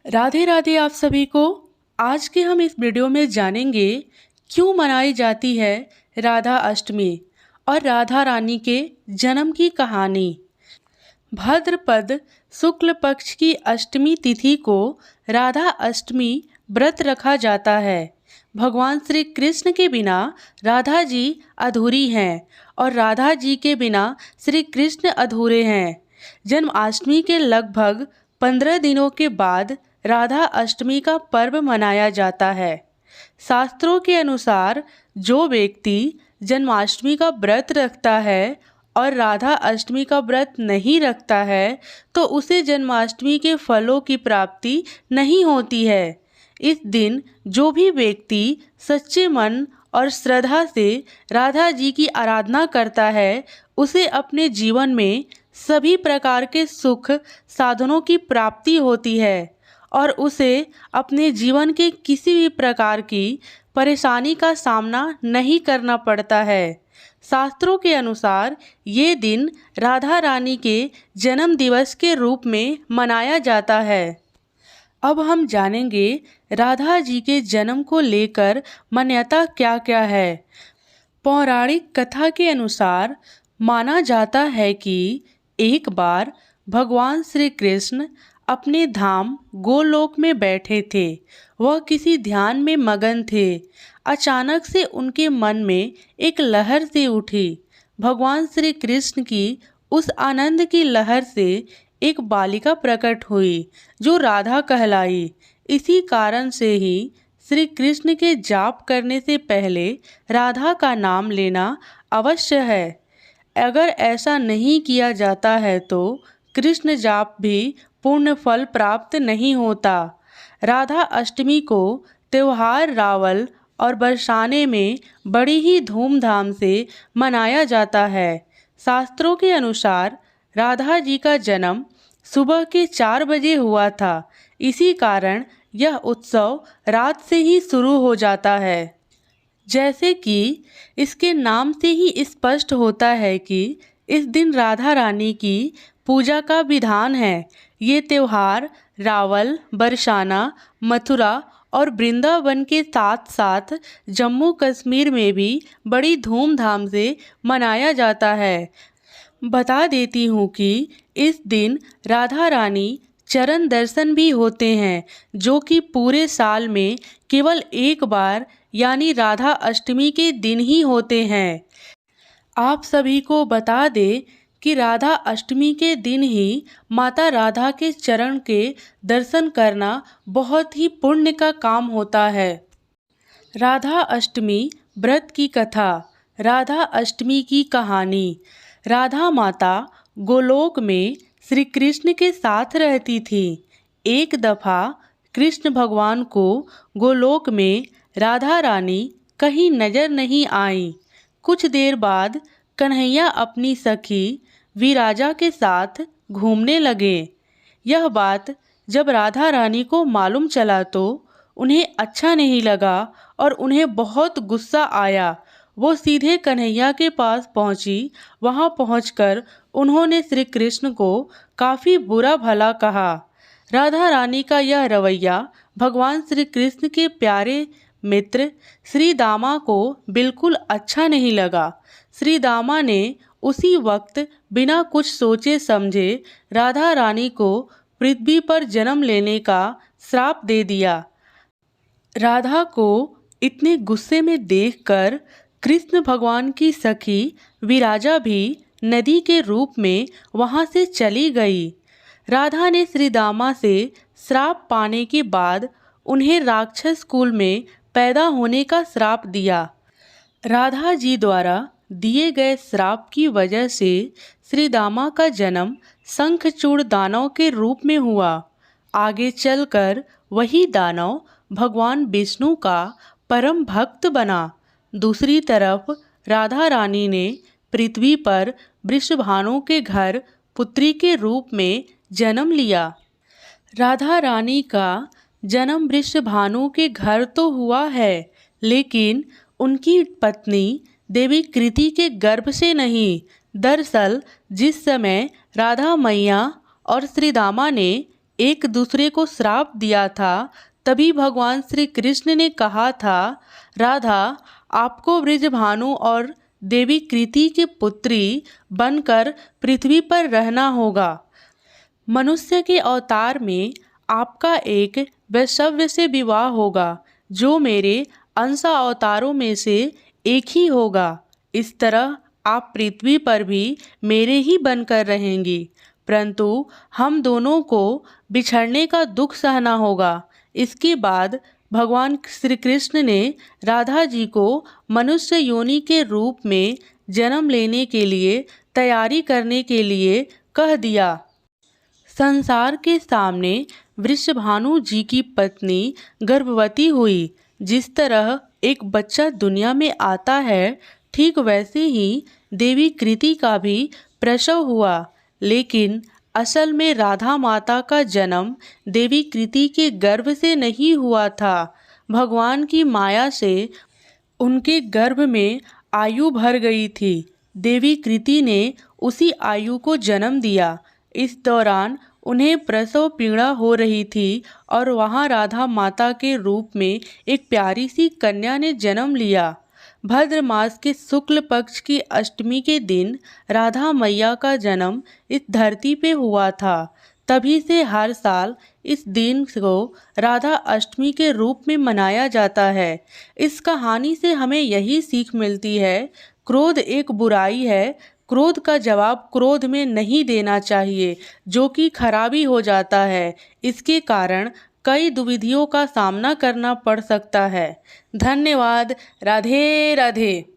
राधे राधे आप सभी को। आज के हम इस वीडियो में जानेंगे क्यों मनाई जाती है राधा अष्टमी और राधा रानी के जन्म की कहानी। भाद्रपद शुक्ल पक्ष की अष्टमी तिथि को राधा अष्टमी व्रत रखा जाता है। भगवान श्री कृष्ण के बिना राधा जी अधूरी हैं और राधा जी के बिना श्री कृष्ण अधूरे हैं। जन्माष्टमी के लगभग 15 दिनों के बाद राधा अष्टमी का पर्व मनाया जाता है। शास्त्रों के अनुसार जो व्यक्ति जन्माष्टमी का व्रत रखता है और राधा अष्टमी का व्रत नहीं रखता है तो उसे जन्माष्टमी के फलों की प्राप्ति नहीं होती है। इस दिन जो भी व्यक्ति सच्चे मन और श्रद्धा से राधा जी की आराधना करता है उसे अपने जीवन में सभी प्रकार के सुख साधनों की प्राप्ति होती है और उसे अपने जीवन के किसी भी प्रकार की परेशानी का सामना नहीं करना पड़ता है। शास्त्रों के अनुसार ये दिन राधा रानी के जन्म दिवस के रूप में मनाया जाता है। अब हम जानेंगे राधा जी के जन्म को लेकर मान्यता क्या क्या है। पौराणिक कथा के अनुसार माना जाता है कि एक बार भगवान श्री कृष्ण अपने धाम गोलोक में बैठे थे। वह किसी ध्यान में मगन थे। अचानक से उनके मन में एक लहर से उठी। भगवान श्री कृष्ण की उस आनंद की लहर से एक बालिका प्रकट हुई जो राधा कहलाई। इसी कारण से ही श्री कृष्ण के जाप करने से पहले राधा का नाम लेना अवश्य है। अगर ऐसा नहीं किया जाता है तो कृष्ण जाप भी पूर्ण फल प्राप्त नहीं होता। राधा अष्टमी को त्योहार रावल और बरसाने में बड़ी ही धूमधाम से मनाया जाता है। शास्त्रों के अनुसार राधा जी का जन्म सुबह के 4 बजे हुआ था। इसी कारण यह उत्सव रात से ही शुरू हो जाता है। जैसे कि इसके नाम से ही स्पष्ट होता है कि इस दिन राधा रानी की पूजा का विधान है। ये त्यौहार रावल, बरसाना, मथुरा और वृंदावन के साथ साथ जम्मू कश्मीर में भी बड़ी धूमधाम से मनाया जाता है। बता देती हूँ कि इस दिन राधा रानी चरण दर्शन भी होते हैं जो कि पूरे साल में केवल एक बार यानी राधा अष्टमी के दिन ही होते हैं। आप सभी को बता दें कि राधा अष्टमी के दिन ही माता राधा के चरण के दर्शन करना बहुत ही पुण्य का काम होता है। राधा अष्टमी व्रत की कथा। राधा अष्टमी की कहानी। राधा माता गोलोक में श्री कृष्ण के साथ रहती थी। एक दफ़ा कृष्ण भगवान को गोलोक में राधा रानी कहीं नजर नहीं आई। कुछ देर बाद कन्हैया अपनी सखी विराजा के साथ घूमने लगे। यह बात जब राधा रानी को मालूम चला तो उन्हें अच्छा नहीं लगा और उन्हें बहुत गुस्सा आया। वो सीधे कन्हैया के पास पहुंची। वहां पहुंचकर उन्होंने श्री कृष्ण को काफ़ी बुरा भला कहा। राधा रानी का यह रवैया भगवान श्री कृष्ण के प्यारे मित्र श्री दामा को बिल्कुल अच्छा नहीं लगा। श्री दामा ने उसी वक्त बिना कुछ सोचे समझे राधा रानी को पृथ्वी पर जन्म लेने का श्राप दे दिया। राधा को इतने गुस्से में देखकर कृष्ण भगवान की सखी विराजा भी नदी के रूप में वहां से चली गई। राधा ने श्री दामा से श्राप पाने के बाद उन्हें राक्षस कुल में पैदा होने का श्राप दिया। राधा जी द्वारा दिए गए श्राप की वजह से श्री दामा का जन्म शंखचूड़ दानव के रूप में हुआ। आगे चलकर वही दानव भगवान विष्णु का परम भक्त बना। दूसरी तरफ राधा रानी ने पृथ्वी पर वृषभानु के घर पुत्री के रूप में जन्म लिया। राधा रानी का जन्म वृषभानु के घर तो हुआ है लेकिन उनकी पत्नी देवी कृति के गर्भ से नहीं। दरअसल जिस समय राधा मैया और श्री दामा ने एक दूसरे को श्राप दिया था, तभी भगवान श्री कृष्ण ने कहा था, राधा, आपको ब्रजभानु और देवी कृति की पुत्री बनकर पृथ्वी पर रहना होगा। मनुष्य के अवतार में आपका एक वैश्य से विवाह होगा, जो मेरे अंश अवतारों में से एक ही होगा। इस तरह आप पृथ्वी पर भी मेरे ही बनकर रहेंगी, परंतु हम दोनों को बिछड़ने का दुख सहना होगा। इसके बाद भगवान श्री कृष्ण ने राधा जी को मनुष्य योनि के रूप में जन्म लेने के लिए तैयारी करने के लिए कह दिया। संसार के सामने वृषभानु जी की पत्नी गर्भवती हुई। जिस तरह एक बच्चा दुनिया में आता है, ठीक वैसे ही देवी कृति का भी प्रसव हुआ। लेकिन असल में राधा माता का जन्म देवी कृति के गर्भ से नहीं हुआ था। भगवान की माया से उनके गर्भ में आयु भर गई थी। देवी कृति ने उसी आयु को जन्म दिया। इस दौरान उन्हें प्रसव पीड़ा हो रही थी और वहाँ राधा माता के रूप में एक प्यारी सी कन्या ने जन्म लिया। भाद्र मास के शुक्ल पक्ष की अष्टमी के दिन राधा मैया का जन्म इस धरती पे हुआ था। तभी से हर साल इस दिन को राधा अष्टमी के रूप में मनाया जाता है। इस कहानी से हमें यही सीख मिलती है, क्रोध एक बुराई है। क्रोध का जवाब क्रोध में नहीं देना चाहिए, जो कि खराबी हो जाता है। इसके कारण कई दुविधियों का सामना करना पड़ सकता है। धन्यवाद। राधे राधे।